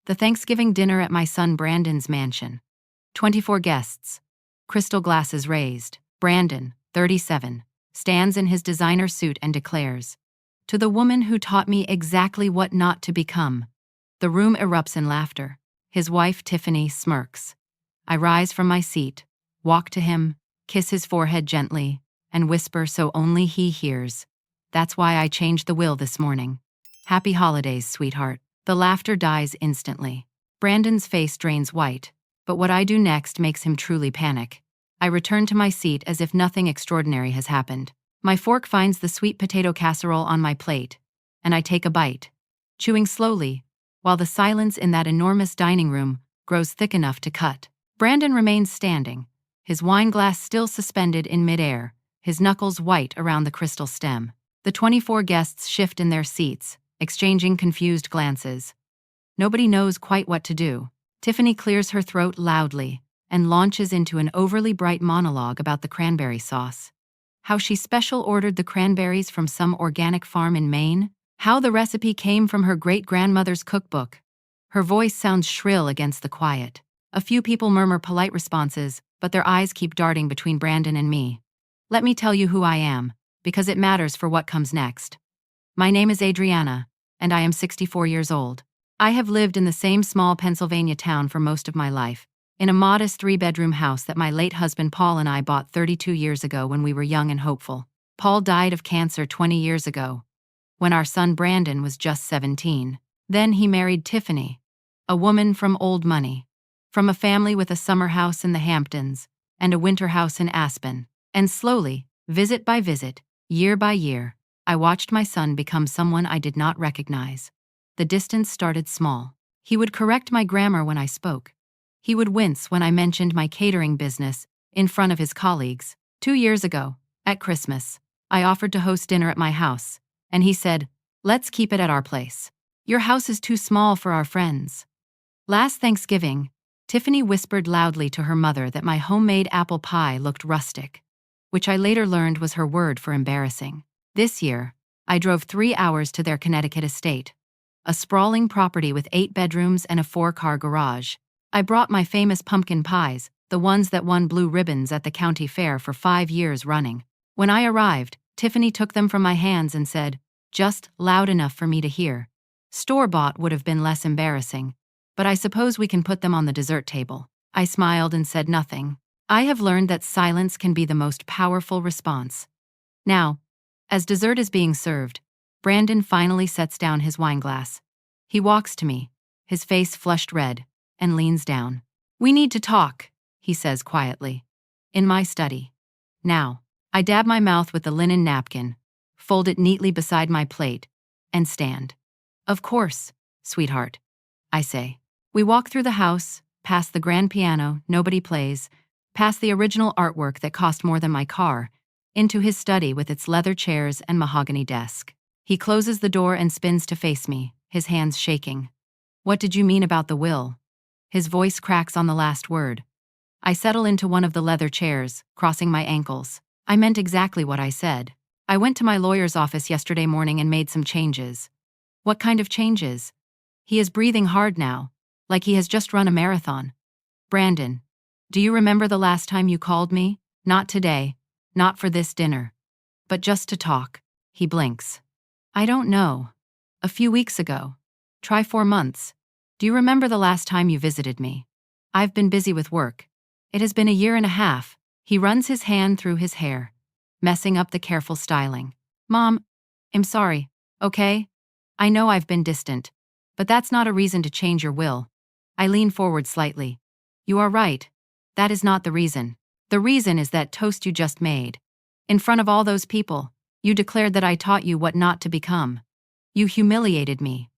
The Thanksgiving dinner at my son Brandon's mansion. 24 guests. Crystal glasses raised. Brandon, 37, stands in his designer suit and declares, "To the woman who taught me exactly what not to become." The room erupts in laughter. His wife, Tiffany, smirks. I rise from my seat, walk to him, kiss his forehead gently, and whisper so only he hears, "That's why I changed the will this morning. Happy holidays, sweetheart." The laughter dies instantly. Brandon's face drains white, but what I do next makes him truly panic. I return to my seat as if nothing extraordinary has happened. My fork finds the sweet potato casserole on my plate, and I take a bite, chewing slowly, while the silence in that enormous dining room grows thick enough to cut. Brandon remains standing, his wine glass still suspended in midair, his knuckles white around the crystal stem. The 24 guests shift in their seats, exchanging confused glances. Nobody knows quite what to do. Tiffany clears her throat loudly and launches into an overly bright monologue about the cranberry sauce. How she special ordered the cranberries from some organic farm in Maine. How the recipe came from her great-grandmother's cookbook. Her voice sounds shrill against the quiet. A few people murmur polite responses, but their eyes keep darting between Brandon and me. Let me tell you who I am, because it matters for what comes next. My name is Adriana, and I am 64 years old. I have lived in the same small Pennsylvania town for most of my life, in a modest 3-bedroom house that my late husband Paul and I bought 32 years ago when we were young and hopeful. Paul died of cancer 20 years ago, when our son Brandon was just 17. Then he married Tiffany, a woman from old money, from a family with a summer house in the Hamptons and a winter house in Aspen. And slowly, visit by visit, year by year, I watched my son become someone I did not recognize. The distance started small. He would correct my grammar when I spoke. He would wince when I mentioned my catering business in front of his colleagues. 2 years ago, at Christmas, I offered to host dinner at my house, and he said, "Let's keep it at our place. Your house is too small for our friends." Last Thanksgiving, Tiffany whispered loudly to her mother that my homemade apple pie looked rustic, which I later learned was her word for embarrassing. This year, I drove 3 hours to their Connecticut estate, a sprawling property with 8 bedrooms and a 4-car garage. I brought my famous pumpkin pies, the ones that won blue ribbons at the county fair for 5 years running. When I arrived, Tiffany took them from my hands and said, just loud enough for me to hear, "Store-bought would have been less embarrassing, but I suppose we can put them on the dessert table." I smiled and said nothing. I have learned that silence can be the most powerful response. Now, as dessert is being served, Brandon finally sets down his wine glass. He walks to me, his face flushed red, and leans down. "We need to talk," he says quietly. "In my study." Now, I dab my mouth with the linen napkin, fold it neatly beside my plate, and stand. "Of course, sweetheart," I say. We walk through the house, past the grand piano nobody plays, past the original artwork that cost more than my car, into his study with its leather chairs and mahogany desk. He closes the door and spins to face me, his hands shaking. "What did you mean about the will?" His voice cracks on the last word. I settle into one of the leather chairs, crossing my ankles. "I meant exactly what I said. I went to my lawyer's office yesterday morning and made some changes." "What kind of changes?" He is breathing hard now, like he has just run a marathon. "Brandon, do you remember the last time you called me? Not today, not for this dinner, but just to talk." He blinks. "I don't know. A few weeks ago. Try 4 months. Do you remember the last time you visited me?" "I've been busy with work. It has been a year and a half." He runs his hand through his hair, messing up the careful styling. "Mom, I'm sorry, okay? I know I've been distant, but that's not a reason to change your will." I lean forward slightly. "You are right. That is not the reason. The reason is that toast you just made. In front of all those people, you declared that I taught you what not to become. You humiliated me.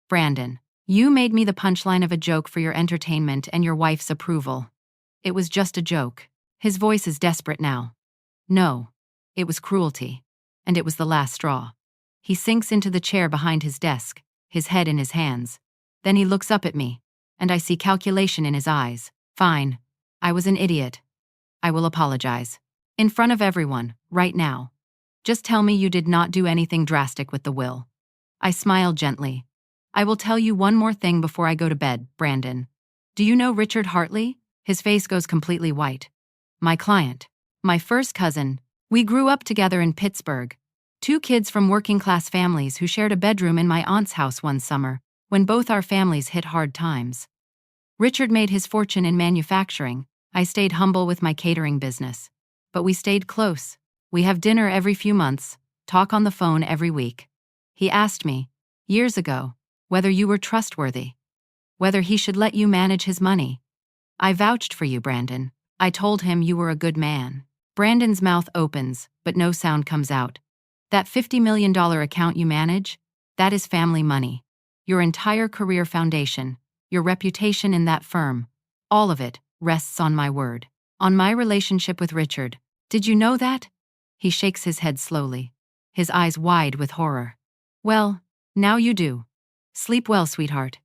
Brandon, you made me the punchline of a joke for your entertainment and your wife's approval. It was just a joke." His voice is desperate now. "No, it was cruelty. And it was the last straw." He sinks into the chair behind his desk, his head in his hands. Then he looks up at me, and I see calculation in his eyes. "Fine. I was an idiot. I will apologize. In front of everyone, right now. Just tell me you did not do anything drastic with the will." I smiled gently. I will tell you one more thing before I go to bed, Brandon. Do you know Richard Hartley? His face goes completely white. My client. My first cousin. We grew up together in Pittsburgh. Two kids from working-class families who shared a bedroom in my aunt's house one summer, when both our families hit hard times. Richard made his fortune in manufacturing. I stayed humble with my catering business. But we stayed close. We have dinner every few months, talk on the phone every week. He asked me, years ago, whether you were trustworthy. Whether he should let you manage his money. I vouched for you, Brandon. I told him you were a good man. Brandon's mouth opens, but no sound comes out. That $50 million account you manage? That is family money. Your entire career foundation, your reputation in that firm, all of it rests on my word. On my relationship with Richard. Did you know that? He shakes his head slowly, his eyes wide with horror. Well, now you do. Sleep well, sweetheart.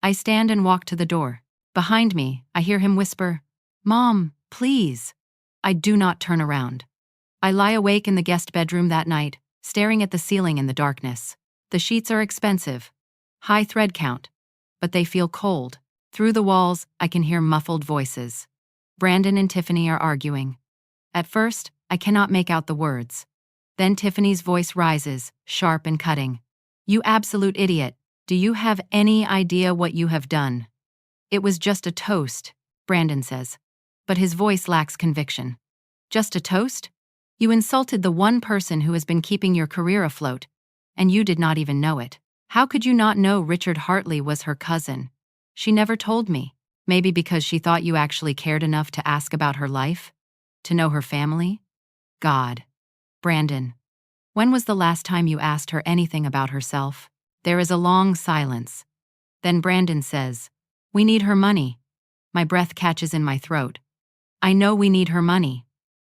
I stand and walk to the door. Behind me, I hear him whisper, Mom, please. I do not turn around. I lie awake in the guest bedroom that night, staring at the ceiling in the darkness. The sheets are expensive. High thread count. But they feel cold. Through the walls, I can hear muffled voices. Brandon and Tiffany are arguing. At first, I cannot make out the words. Then Tiffany's voice rises, sharp and cutting. You absolute idiot. Do you have any idea what you have done? It was just a toast, Brandon says. But his voice lacks conviction. Just a toast? You insulted the one person who has been keeping your career afloat, and you did not even know it. How could you not know Richard Hartley was her cousin? She never told me. Maybe because she thought you actually cared enough to ask about her life? To know her family? God. Brandon. When was the last time you asked her anything about herself? There is a long silence. Then Brandon says, We need her money. My breath catches in my throat. I know we need her money.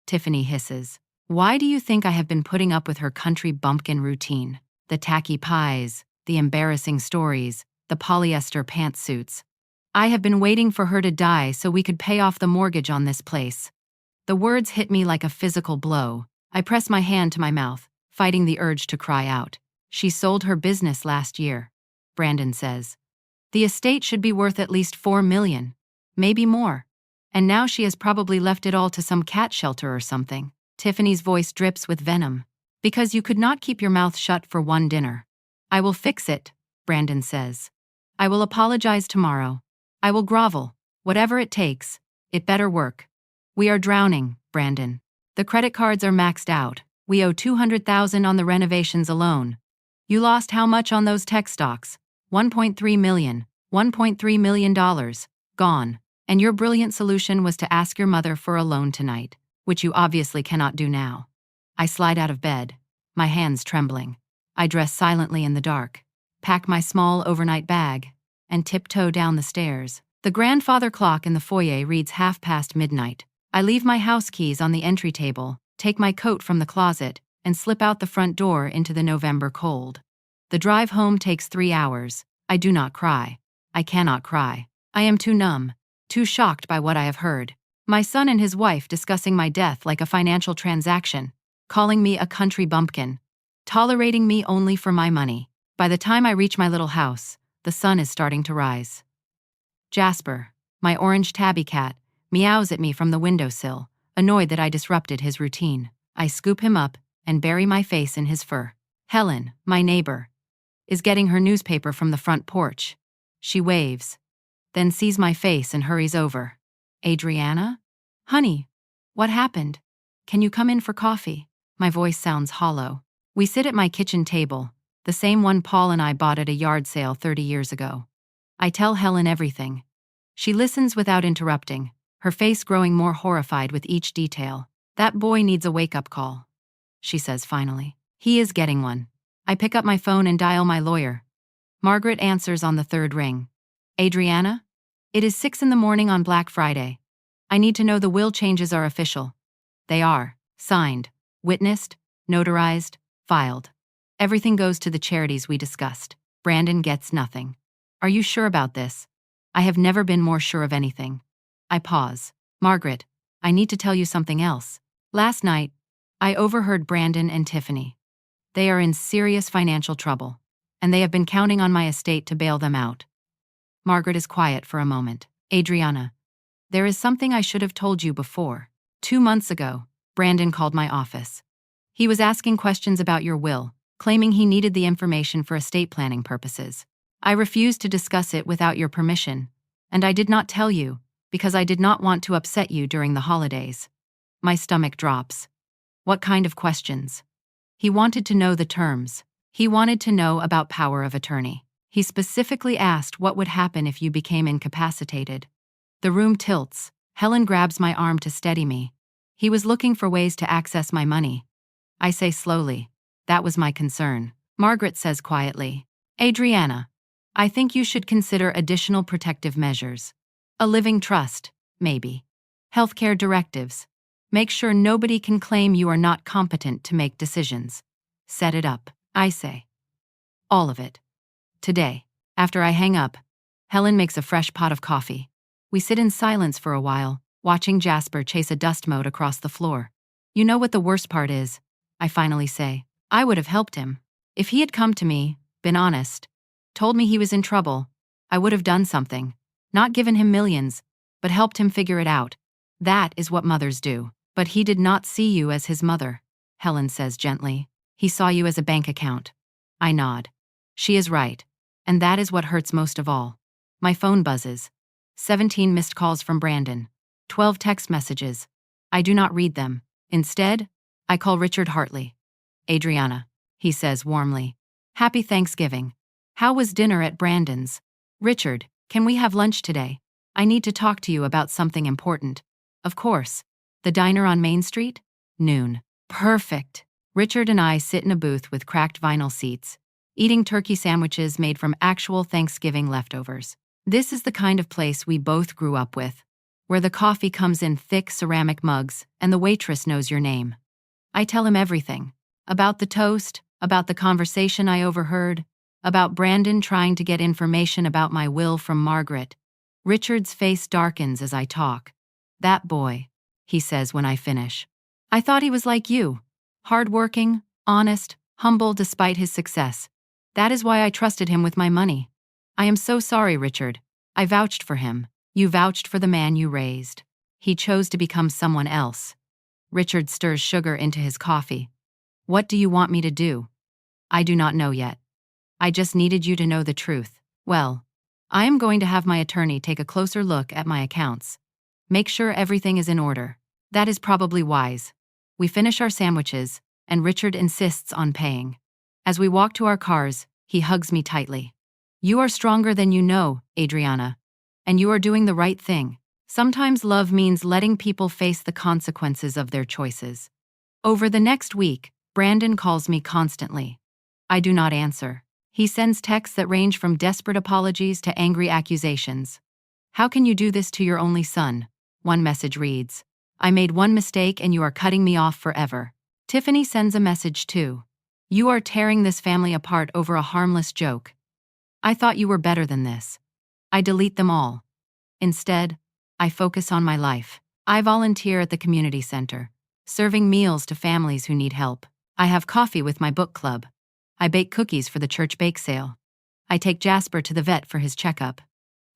Tiffany hisses. Why do you think I have been putting up with her country bumpkin routine? The tacky pies, the embarrassing stories, the polyester pantsuits. I have been waiting for her to die so we could pay off the mortgage on this place. The words hit me like a physical blow. I press my hand to my mouth, fighting the urge to cry out. She sold her business last year, Brandon says. The estate should be worth at least $4 million, maybe more. And now she has probably left it all to some cat shelter or something. Tiffany's voice drips with venom. Because you could not keep your mouth shut for one dinner. I will fix it, Brandon says. I will apologize tomorrow. I will grovel. Whatever it takes. It better work. We are drowning, Brandon. The credit cards are maxed out. We owe $200,000 on the renovations alone. You lost how much on those tech stocks? $1.3 million. $1.3 million. Gone. And your brilliant solution was to ask your mother for a loan tonight, which you obviously cannot do now. I slide out of bed, my hands trembling. I dress silently in the dark, pack my small overnight bag, and tiptoe down the stairs. The grandfather clock in the foyer reads midnight. I leave my house keys on the entry table, take my coat from the closet, and slip out the front door into the November cold. The drive home takes 3 hours. I do not cry. I cannot cry. I am too numb, too shocked by what I have heard. My son and his wife discussing my death like a financial transaction, calling me a country bumpkin, tolerating me only for my money. By the time I reach my little house, the sun is starting to rise. Jasper, my orange tabby cat, meows at me from the windowsill, annoyed that I disrupted his routine. I scoop him up and bury my face in his fur. Helen, my neighbor, is getting her newspaper from the front porch. She waves, then sees my face and hurries over. Adriana? Honey, what happened? Can you come in for coffee? My voice sounds hollow. We sit at my kitchen table, the same one Paul and I bought at a yard sale 30 years ago. I tell Helen everything. She listens without interrupting, her face growing more horrified with each detail. That boy needs a wake-up call, she says finally. He is getting one. I pick up my phone and dial my lawyer. Margaret answers on the third ring. Adriana? It is 6 in the morning on Black Friday. I need to know the will changes are official. They are. Signed. Witnessed. Notarized. Filed. Everything goes to the charities we discussed. Brandon gets nothing. Are you sure about this? I have never been more sure of anything. I pause. Margaret, I need to tell you something else. Last night, I overheard Brandon and Tiffany. They are in serious financial trouble. and they have been counting on my estate to bail them out. Margaret is quiet for a moment. Adriana, there is something I should have told you before. 2 months ago, Brandon called my office. He was asking questions about your will, claiming he needed the information for estate planning purposes. I refused to discuss it without your permission, and I did not tell you because I did not want to upset you during the holidays. My stomach drops. What kind of questions? He wanted to know the terms. He wanted to know about power of attorney. He specifically asked what would happen if you became incapacitated. The room tilts. Helen grabs my arm to steady me. He was looking for ways to access my money. I say slowly, that was my concern. Margaret says quietly, Adriana, I think you should consider additional protective measures. A living trust, maybe. Healthcare directives. Make sure nobody can claim you are not competent to make decisions. Set it up, I say. All of it. Today, after I hang up, Helen makes a fresh pot of coffee. We sit in silence for a while, watching Jasper chase a dust mote across the floor. You know what the worst part is? I finally say. I would have helped him. If he had come to me, been honest, told me he was in trouble, I would have done something. Not given him millions, but helped him figure it out. That is what mothers do. But he did not see you as his mother, Helen says gently. He saw you as a bank account. I nod. She is right. And that is what hurts most of all. My phone buzzes. 17 missed calls from Brandon. 12 text messages. I do not read them. Instead, I call Richard Hartley. Adriana, he says warmly. Happy Thanksgiving. How was dinner at Brandon's? Richard, can we have lunch today? I need to talk to you about something important. Of course. The diner on Main Street? Noon. Perfect. Richard and I sit in a booth with cracked vinyl seats, eating turkey sandwiches made from actual Thanksgiving leftovers. This is the kind of place we both grew up with, where the coffee comes in thick ceramic mugs and the waitress knows your name. I tell him everything. About the toast, about the conversation I overheard, about Brandon trying to get information about my will from Margaret. Richard's face darkens as I talk. That boy, he says when I finish. I thought he was like you. Hardworking, honest, humble despite his success. That is why I trusted him with my money. I am so sorry, Richard. I vouched for him. You vouched for the man you raised. He chose to become someone else. Richard stirs sugar into his coffee. What do you want me to do? I do not know yet. I just needed you to know the truth. Well, I am going to have my attorney take a closer look at my accounts. Make sure everything is in order. That is probably wise. We finish our sandwiches, and Richard insists on paying. As we walk to our cars, he hugs me tightly. You are stronger than you know, Adriana. And you are doing the right thing. Sometimes love means letting people face the consequences of their choices. Over the next week, Brandon calls me constantly. I do not answer. He sends texts that range from desperate apologies to angry accusations. How can you do this to your only son? One message reads, I made one mistake and you are cutting me off forever. Tiffany sends a message too. You are tearing this family apart over a harmless joke. I thought you were better than this. I delete them all. Instead, I focus on my life. I volunteer at the community center, serving meals to families who need help. I have coffee with my book club. I bake cookies for the church bake sale. I take Jasper to the vet for his checkup.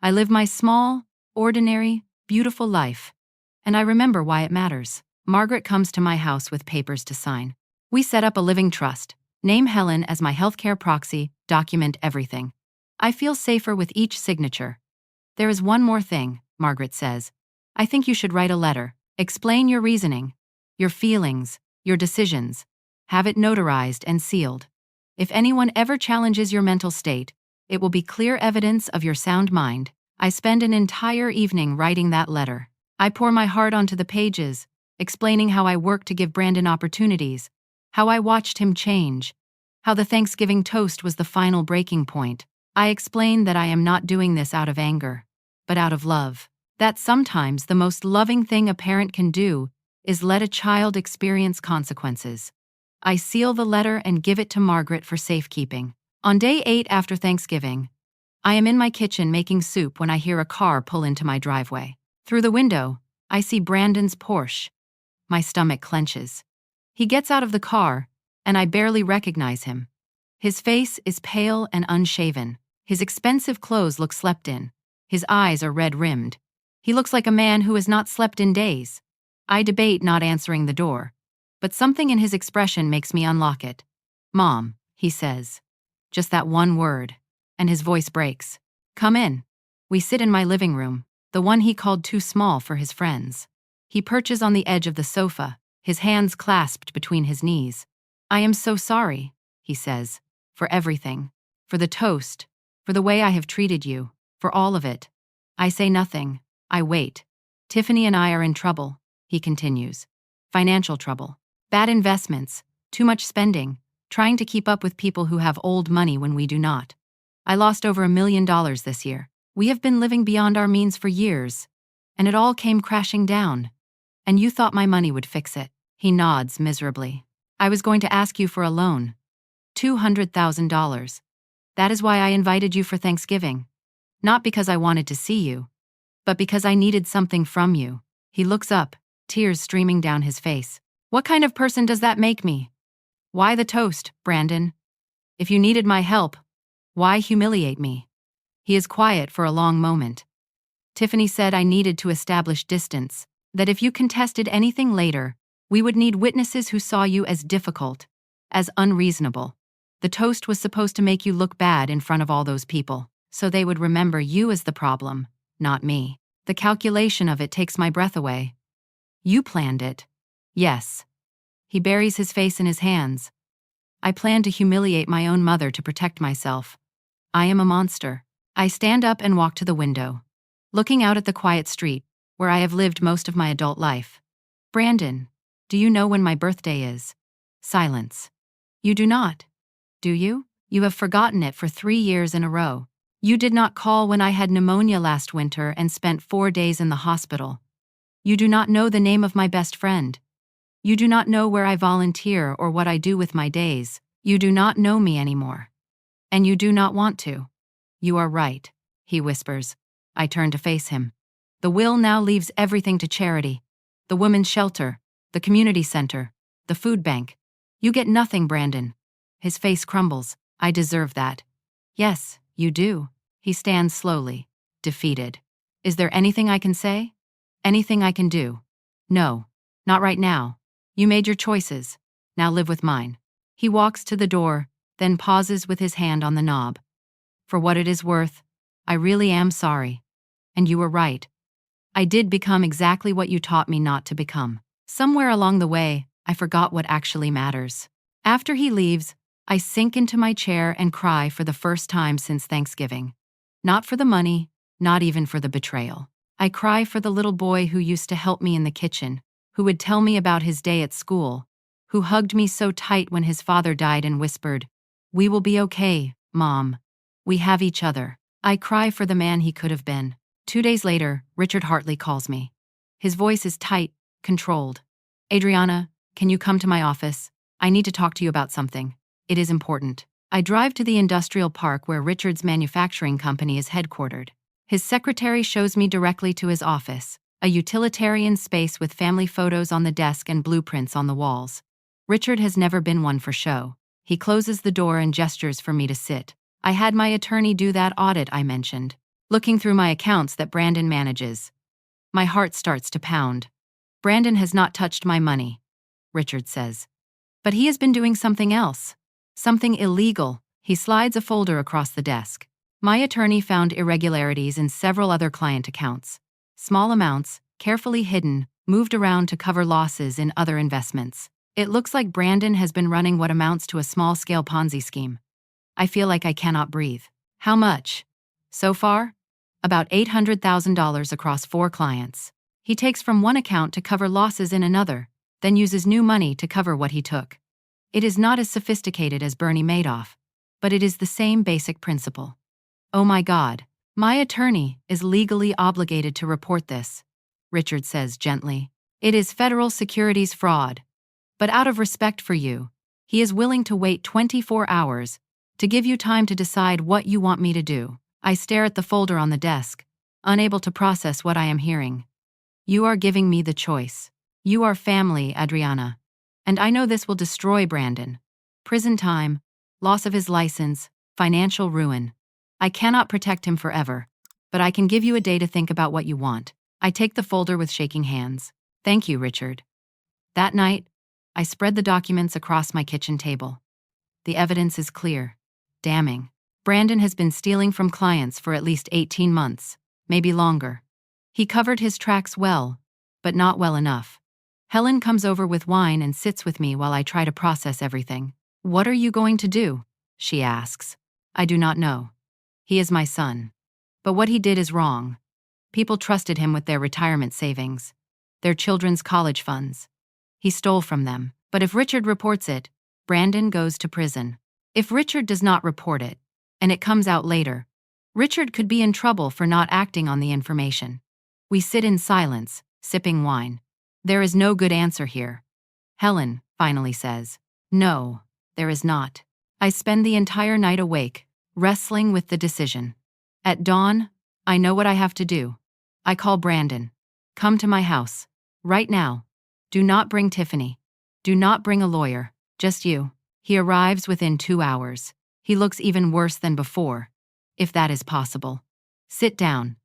I live my small, ordinary, beautiful life. And I remember why it matters. Margaret comes to my house with papers to sign. We set up a living trust, name Helen as my healthcare proxy, document everything. I feel safer with each signature. There is one more thing, Margaret says. I think you should write a letter. Explain your reasoning, your feelings, your decisions. Have it notarized and sealed. If anyone ever challenges your mental state, it will be clear evidence of your sound mind. I spend an entire evening writing that letter. I pour my heart onto the pages, explaining how I worked to give Brandon opportunities, how I watched him change, how the Thanksgiving toast was the final breaking point. I explain that I am not doing this out of anger, but out of love. That sometimes the most loving thing a parent can do is let a child experience consequences. I seal the letter and give it to Margaret for safekeeping. On day 8 after Thanksgiving, I am in my kitchen making soup when I hear a car pull into my driveway. Through the window, I see Brandon's Porsche. My stomach clenches. He gets out of the car, and I barely recognize him. His face is pale and unshaven. His expensive clothes look slept in. His eyes are red-rimmed. He looks like a man who has not slept in days. I debate not answering the door, but something in his expression makes me unlock it. "Mom," he says. Just that one word, and his voice breaks. "Come in." We sit in my living room, the one he called too small for his friends. He perches on the edge of the sofa, his hands clasped between his knees. "I am so sorry," he says, "for everything. For the toast, for the way I have treated you, for all of it." I say nothing. I wait. "Tiffany and I are in trouble," he continues. "Financial trouble. Bad investments, too much spending, trying to keep up with people who have old money when we do not. I lost over $1 million this year. We have been living beyond our means for years, and it all came crashing down. And you thought my money would fix it." He nods miserably. "I was going to ask you for a loan. $200,000. That is why I invited you for Thanksgiving. Not because I wanted to see you, but because I needed something from you." He looks up, tears streaming down his face. "What kind of person does that make me? Why the toast, Brandon? If you needed my help, why humiliate me?" He is quiet for a long moment. "Tiffany said I needed to establish distance, that if you contested anything later, we would need witnesses who saw you as difficult, as unreasonable. The toast was supposed to make you look bad in front of all those people, so they would remember you as the problem, not me. The calculation of it takes my breath away." "You planned it." "Yes." He buries his face in his hands. "I planned to humiliate my own mother to protect myself. I am a monster." I stand up and walk to the window, looking out at the quiet street, where I have lived most of my adult life. "Brandon, do you know when my birthday is?" Silence. "You do not, do you? You have forgotten it for 3 years in a row. You did not call when I had pneumonia last winter and spent 4 days in the hospital. You do not know the name of my best friend. You do not know where I volunteer or what I do with my days. You do not know me anymore. And you do not want to." "You are right," he whispers. I turn to face him. "The will now leaves everything to charity. The women's shelter, the community center, the food bank. You get nothing, Brandon." His face crumbles. "I deserve that." "Yes, you do." He stands slowly, defeated. "Is there anything I can say? Anything I can do?" "No, not right now. You made your choices. Now live with mine." He walks to the door, then pauses with his hand on the knob. "For what it is worth, I really am sorry. And you were right. I did become exactly what you taught me not to become. Somewhere along the way, I forgot what actually matters." After he leaves, I sink into my chair and cry for the first time since Thanksgiving. Not for the money, not even for the betrayal. I cry for the little boy who used to help me in the kitchen, who would tell me about his day at school, who hugged me so tight when his father died and whispered, "We will be okay, Mom. We have each other." I cry for the man he could have been. 2 days later, Richard Hartley calls me. His voice is tight, controlled. "Adriana, can you come to my office? I need to talk to you about something. It is important." I drive to the industrial park where Richard's manufacturing company is headquartered. His secretary shows me directly to his office, a utilitarian space with family photos on the desk and blueprints on the walls. Richard has never been one for show. He closes the door and gestures for me to sit. "I had my attorney do that audit I mentioned, looking through my accounts that Brandon manages." My heart starts to pound. "Brandon has not touched my money," Richard says. "But he has been doing something else. Something illegal." He slides a folder across the desk. "My attorney found irregularities in several other client accounts. Small amounts, carefully hidden, moved around to cover losses in other investments. It looks like Brandon has been running what amounts to a small-scale Ponzi scheme." I feel like I cannot breathe. "How much?" "So far? About $800,000 across 4 clients. He takes from one account to cover losses in another, then uses new money to cover what he took. It is not as sophisticated as Bernie Madoff, but it is the same basic principle." "Oh my God. My attorney is legally obligated to report this," Richard says gently. "It is federal securities fraud. But out of respect for you, he is willing to wait 24 hours to give you time to decide what you want me to do." I stare at the folder on the desk, unable to process what I am hearing. "You are giving me the choice. You are family, Adriana. And I know this will destroy Brandon. Prison time, loss of his license, financial ruin. I cannot protect him forever, but I can give you a day to think about what you want. I take the folder with shaking hands. Thank you, Richard. That night, I spread the documents across my kitchen table. The evidence is clear. Damning. Brandon has been stealing from clients for at least 18 months, maybe longer. He covered his tracks well, but not well enough. Helen comes over with wine and sits with me while I try to process everything. What are you going to do? She asks. I do not know. He is my son. But what he did is wrong. People trusted him with their retirement savings, their children's college funds. He stole from them. But if Richard reports it, Brandon goes to prison. If Richard does not report it, and it comes out later, Richard could be in trouble for not acting on the information. We sit in silence, sipping wine. There is no good answer here. Helen finally says, no, there is not. I spend the entire night awake, wrestling with the decision. At dawn, I know what I have to do. I call Brandon. Come to my house. Right now. Do not bring Tiffany. Do not bring a lawyer. Just you. He arrives within 2 hours. He looks even worse than before, if that is possible. Sit down,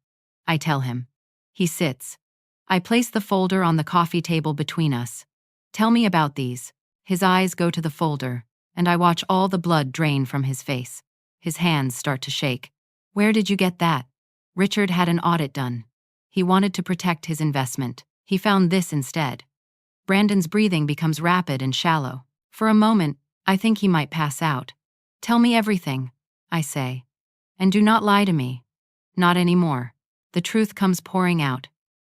I tell him. He sits. I place the folder on the coffee table between us. Tell me about these. His eyes go to the folder, and I watch all the blood drain from his face. His hands start to shake. Where did you get that? Richard had an audit done. He wanted to protect his investment. He found this instead. Brandon's breathing becomes rapid and shallow. For a moment, I think he might pass out. Tell me everything, I say. And do not lie to me. Not anymore. The truth comes pouring out.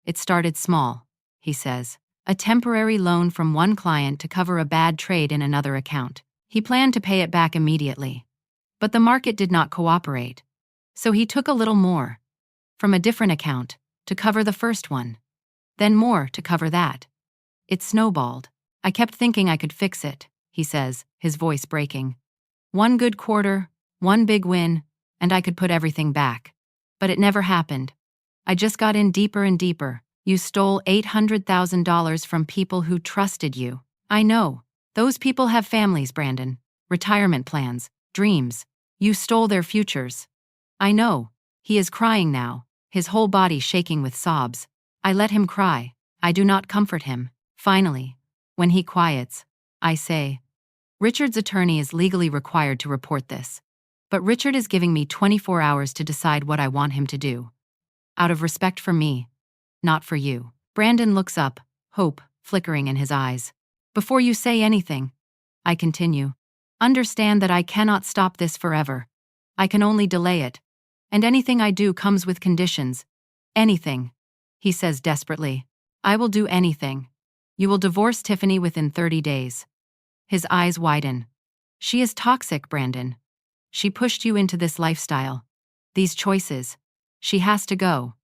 It started small, he says. A temporary loan from one client to cover a bad trade in another account. He planned to pay it back immediately. But the market did not cooperate. So he took a little more, from a different account, to cover the first one. Then more to cover that. It snowballed. I kept thinking I could fix it, he says, his voice breaking. One good quarter, one big win, and I could put everything back. But it never happened. I just got in deeper and deeper. You stole $800,000 from people who trusted you. I know. Those people have families, Brandon. Retirement plans, dreams. You stole their futures. I know. He is crying now, his whole body shaking with sobs. I let him cry. I do not comfort him. Finally, when he quiets, I say, Richard's attorney is legally required to report this. But Richard is giving me 24 hours to decide what I want him to do. Out of respect for me, not for you. Brandon looks up, hope flickering in his eyes. Before you say anything, I continue, understand that I cannot stop this forever. I can only delay it. And anything I do comes with conditions. Anything, he says desperately. I will do anything. You will divorce Tiffany within 30 days. His eyes widen. She is toxic, Brandon. She pushed you into this lifestyle. These choices. She has to go.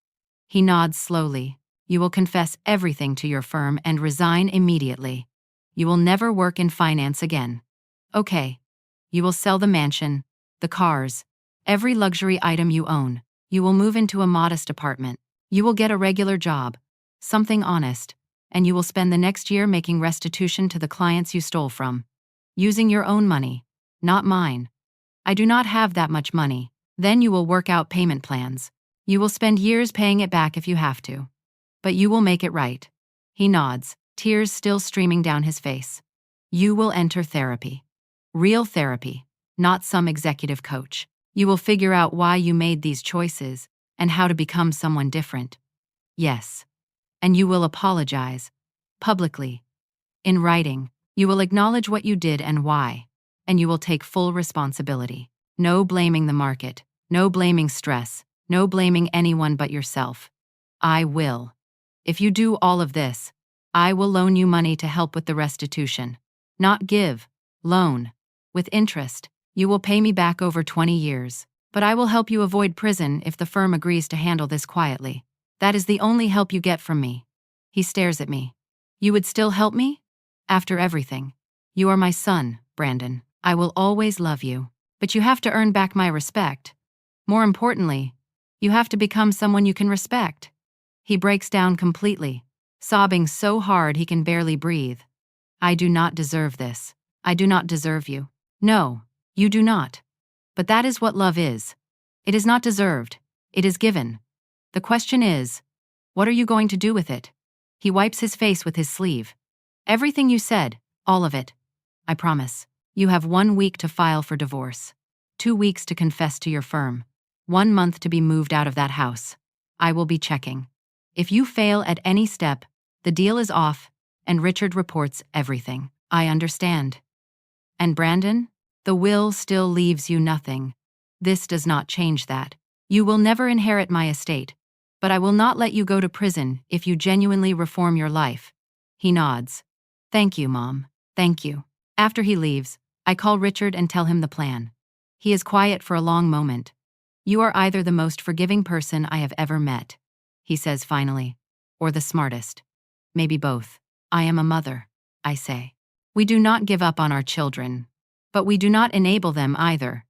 He nods slowly. You will confess everything to your firm and resign immediately. You will never work in finance again. Okay. You will sell the mansion, the cars, every luxury item you own. You will move into a modest apartment. You will get a regular job, something honest, and you will spend the next year making restitution to the clients you stole from. Using your own money, not mine. I do not have that much money. Then you will work out payment plans. You will spend years paying it back if you have to. But you will make it right. He nods, tears still streaming down his face. You will enter therapy. Real therapy, not some executive coach. You will figure out why you made these choices and how to become someone different. Yes. And you will apologize. Publicly. In writing, you will acknowledge what you did and why. And you will take full responsibility. No blaming the market. No blaming stress. No blaming anyone but yourself. I will. If you do all of this, I will loan you money to help with the restitution. Not give. Loan. With interest. You will pay me back over 20 years. But I will help you avoid prison if the firm agrees to handle this quietly. That is the only help you get from me. He stares at me. You would still help me? After everything. You are my son, Brandon. I will always love you. But you have to earn back my respect. More importantly, you have to become someone you can respect. He breaks down completely, sobbing so hard he can barely breathe. I do not deserve this. I do not deserve you. No, You do not. But that is what love is. It is not deserved. It is given. The question is, what are you going to do with it? He wipes his face with his sleeve. Everything you said, all of it. I promise. You have 1 week to file for divorce. 2 weeks to confess to your firm. 1 month to be moved out of that house. I will be checking. If you fail at any step, the deal is off, and Richard reports everything. I understand. And Brandon? The will still leaves you nothing. This does not change that. You will never inherit my estate, but I will not let you go to prison if you genuinely reform your life. He nods. Thank you, Mom. Thank you. After he leaves, I call Richard and tell him the plan. He is quiet for a long moment. You are either the most forgiving person I have ever met, he says finally, or the smartest. Maybe both. I am a mother, I say. We do not give up on our children, but we do not enable them either.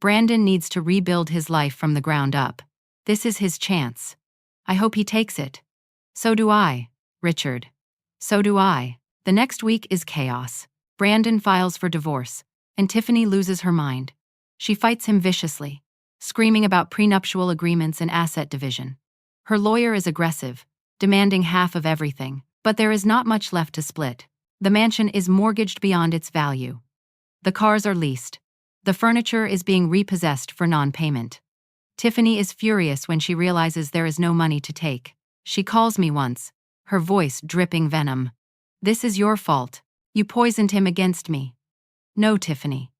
Brandon needs to rebuild his life from the ground up. This is his chance. I hope he takes it. So do I, Richard. So do I. The next week is chaos. Brandon files for divorce, and Tiffany loses her mind. She fights him viciously, screaming about prenuptial agreements and asset division. Her lawyer is aggressive, demanding half of everything, but there is not much left to split. The mansion is mortgaged beyond its value. The cars are leased. The furniture is being repossessed for non-payment. Tiffany is furious when she realizes there is no money to take. She calls me once, her voice dripping venom. This is your fault. You poisoned him against me. No, Tiffany.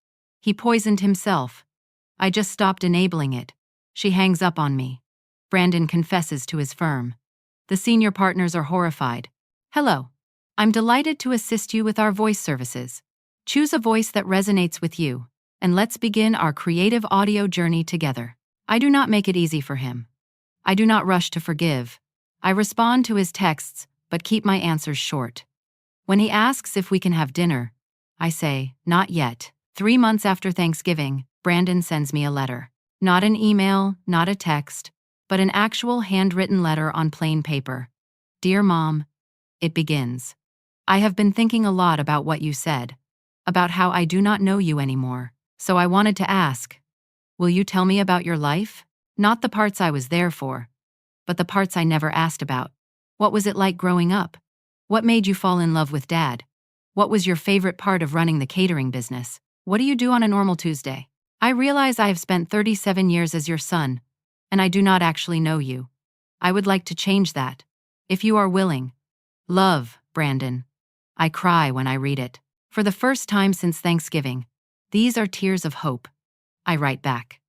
He poisoned himself. I just stopped enabling it. She hangs up on me. Brandon confesses to his firm. The senior partners are horrified. Hello. I'm delighted to assist you with our voice services. Choose a voice that resonates with you, and let's begin our creative audio journey together. I do not make it easy for him. I do not rush to forgive. I respond to his texts, but keep my answers short. When he asks if we can have dinner, I say, not yet. 3 months after Thanksgiving, Brandon sends me a letter. Not an email, not a text, but an actual handwritten letter on plain paper. Dear Mom, it begins. I have been thinking a lot about what you said, about how I do not know you anymore, so I wanted to ask, will you tell me about your life? Not the parts I was there for, but the parts I never asked about. What was it like growing up? What made you fall in love with Dad? What was your favorite part of running the catering business? What do you do on a normal Tuesday? I realize I have spent 37 years as your son, and I do not actually know you. I would like to change that. If you are willing. Love, Brandon. I cry when I read it. For the first time since Thanksgiving, these are tears of hope. I write back.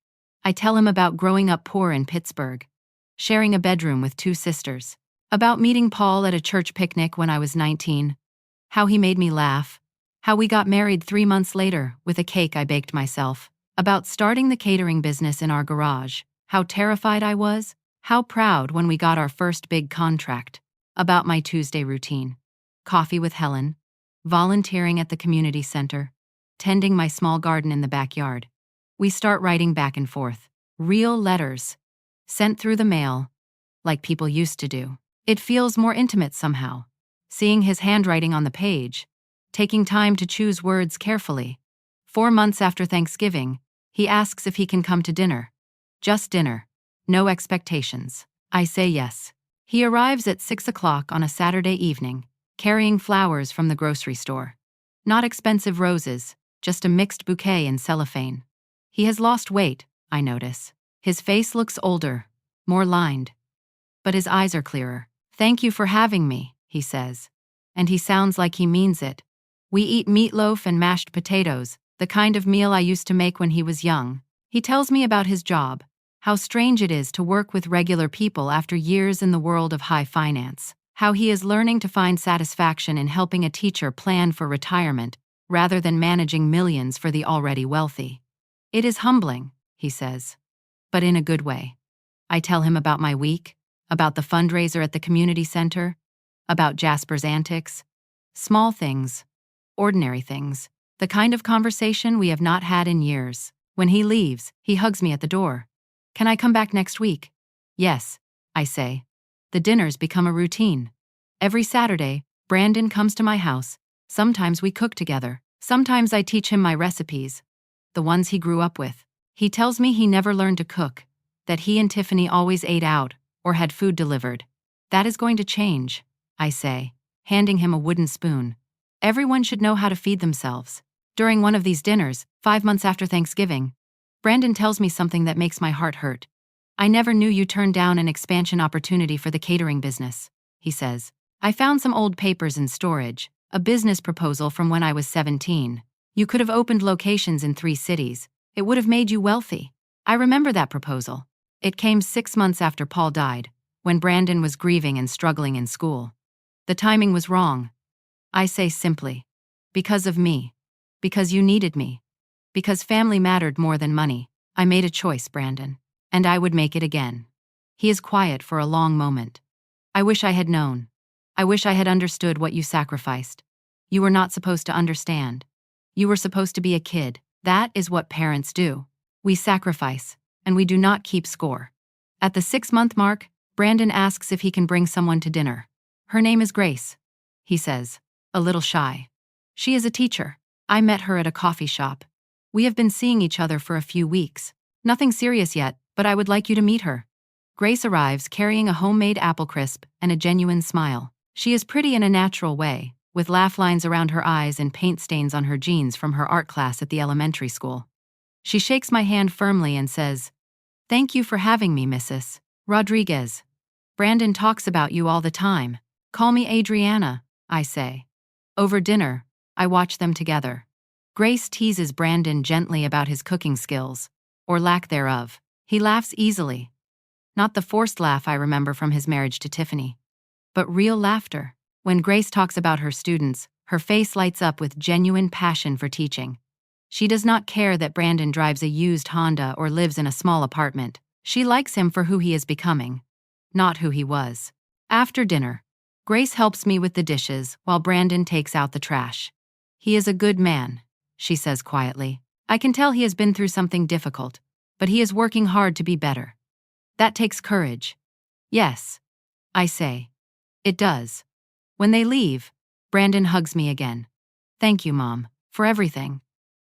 I tell him about growing up poor in Pittsburgh, sharing a bedroom with 2 sisters, about meeting Paul at a church picnic when I was 19, how he made me laugh, how we got married 3 months later with a cake I baked myself, about starting the catering business in our garage, how terrified I was, how proud when we got our first big contract, about my Tuesday routine, coffee with Helen, volunteering at the community center, tending my small garden in the backyard. We start writing back and forth, real letters, sent through the mail, like people used to do. It feels more intimate somehow, seeing his handwriting on the page, taking time to choose words carefully. 4 months after Thanksgiving, he asks if he can come to dinner. Just dinner. No expectations. I say yes. He arrives at 6 o'clock on a Saturday evening, carrying flowers from the grocery store. Not expensive roses, just a mixed bouquet in cellophane. He has lost weight, I notice. His face looks older, more lined. But his eyes are clearer. Thank you for having me, he says. And he sounds like he means it. We eat meatloaf and mashed potatoes, the kind of meal I used to make when he was young. He tells me about his job, how strange it is to work with regular people after years in the world of high finance, how he is learning to find satisfaction in helping a teacher plan for retirement rather than managing millions for the already wealthy. It is humbling, he says, but in a good way. I tell him about my week, about the fundraiser at the community center, about Jasper's antics, small things, ordinary things, the kind of conversation we have not had in years. When he leaves, he hugs me at the door. Can I come back next week? Yes, I say. The dinners become a routine. Every Saturday, Brandon comes to my house. Sometimes we cook together. Sometimes I teach him my recipes. the ones he grew up with. He tells me he never learned to cook, that he and Tiffany always ate out or had food delivered. That is going to change, I say, handing him a wooden spoon. Everyone should know how to feed themselves. During one of these dinners, 5 months after Thanksgiving, Brandon tells me something that makes my heart hurt. I never knew you turned down an expansion opportunity for the catering business, he says. I found some old papers in storage, a business proposal from when I was 17. You could have opened locations in 3 cities. It would have made you wealthy. I remember that proposal. It came 6 months after Paul died, when Brandon was grieving and struggling in school. The timing was wrong. I say simply, because of me. Because you needed me. Because family mattered more than money. I made a choice, Brandon. And I would make it again. He is quiet for a long moment. I wish I had known. I wish I had understood what you sacrificed. You were not supposed to understand. You were supposed to be a kid. That is what parents do. We sacrifice, and we do not keep score. At the 6-month mark, Brandon asks if he can bring someone to dinner. Her name is Grace, he says, a little shy. She is a teacher. I met her at a coffee shop. We have been seeing each other for a few weeks. Nothing serious yet, but I would like you to meet her. Grace arrives carrying a homemade apple crisp and a genuine smile. She is pretty in a natural way, with laugh lines around her eyes and paint stains on her jeans from her art class at the elementary school. She shakes my hand firmly and says, "Thank you for having me, Mrs. Rodriguez. Brandon talks about you all the time. Call me Adriana," I say. Over dinner, I watch them together. Grace teases Brandon gently about his cooking skills, or lack thereof. He laughs easily. Not the forced laugh I remember from his marriage to Tiffany, but real laughter. When Grace talks about her students, her face lights up with genuine passion for teaching. She does not care that Brandon drives a used Honda or lives in a small apartment. She likes him for who he is becoming, not who he was. After dinner, Grace helps me with the dishes while Brandon takes out the trash. He is a good man, she says quietly. I can tell he has been through something difficult, but he is working hard to be better. That takes courage. Yes, I say. It does. When they leave, Brandon hugs me again. Thank you, Mom, for everything.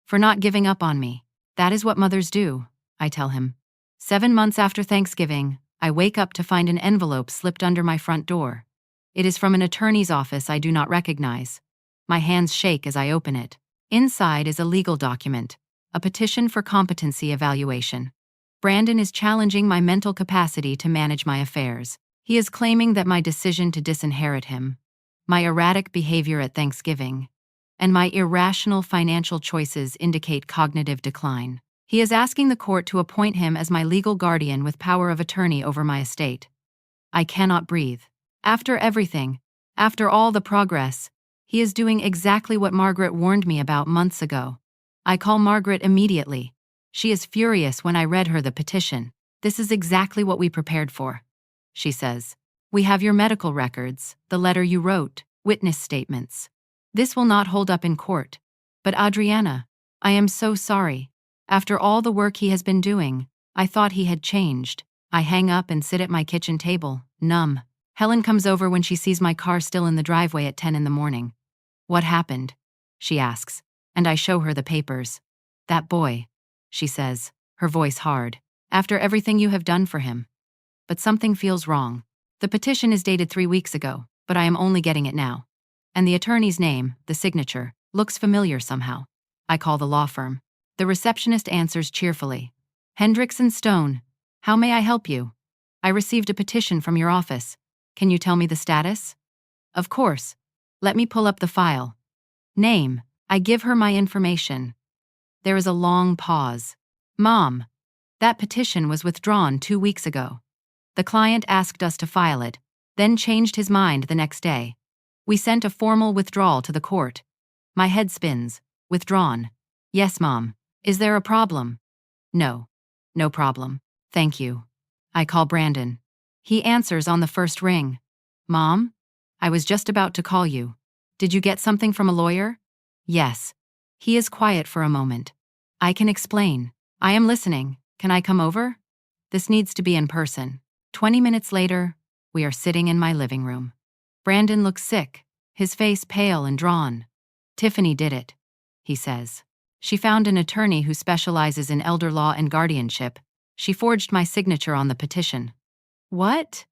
For not giving up on me. That is what mothers do, I tell him. 7 months after Thanksgiving, I wake up to find an envelope slipped under my front door. It is from an attorney's office I do not recognize. My hands shake as I open it. Inside is a legal document, a petition for competency evaluation. Brandon is challenging my mental capacity to manage my affairs. He is claiming that my decision to disinherit him, my erratic behavior at Thanksgiving, and my irrational financial choices indicate cognitive decline. He is asking the court to appoint him as my legal guardian with power of attorney over my estate. I cannot breathe. After everything, after all the progress, he is doing exactly what Margaret warned me about months ago. I call Margaret immediately. She is furious when I read her the petition. This is exactly what we prepared for, she says. We have your medical records, the letter you wrote, witness statements. This will not hold up in court. But Adriana, I am so sorry. After all the work he has been doing, I thought he had changed. I hang up and sit at my kitchen table, numb. Helen comes over when she sees my car still in the driveway at 10 in the morning. What happened? She asks, and I show her the papers. That boy, she says, her voice hard. After everything you have done for him. But something feels wrong. The petition is dated 3 weeks ago, but I am only getting it now. And the attorney's name, the signature, looks familiar somehow. I call the law firm. The receptionist answers cheerfully. Hendricks and Stone, how may I help you? I received a petition from your office. Can you tell me the status? Of course. Let me pull up the file. Name. I give her my information. There is a long pause. Mom, that petition was withdrawn 2 weeks ago. The client asked us to file it, then changed his mind the next day. We sent a formal withdrawal to the court. My head spins. Withdrawn. Yes, Mom. Is there a problem? No. No problem. Thank you. I call Brandon. He answers on the first ring. Mom? I was just about to call you. Did you get something from a lawyer? Yes. He is quiet for a moment. I can explain. I am listening. Can I come over? This needs to be in person. 20 minutes later, we are sitting in my living room. Brandon looks sick, his face pale and drawn. Tiffany did it, he says. She found an attorney who specializes in elder law and guardianship. She forged my signature on the petition. What?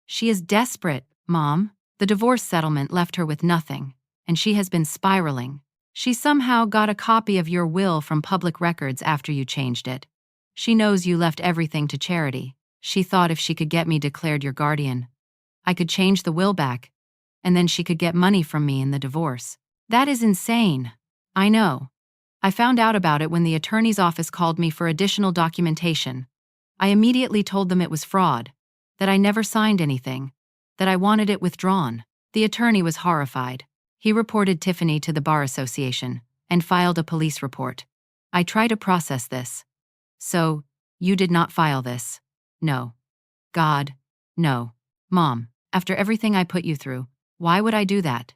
She is desperate, Mom. The divorce settlement left her with nothing, and she has been spiraling. She somehow got a copy of your will from public records after you changed it. She knows you left everything to charity. She thought if she could get me declared your guardian, I could change the will back, and then she could get money from me in the divorce. That is insane. I know. I found out about it when the attorney's office called me for additional documentation. I immediately told them it was fraud, that I never signed anything, that I wanted it withdrawn. The attorney was horrified. He reported Tiffany to the Bar Association and filed a police report. I try to process this. So, you did not file this? No. God, no. Mom, after everything I put you through, why would I do that?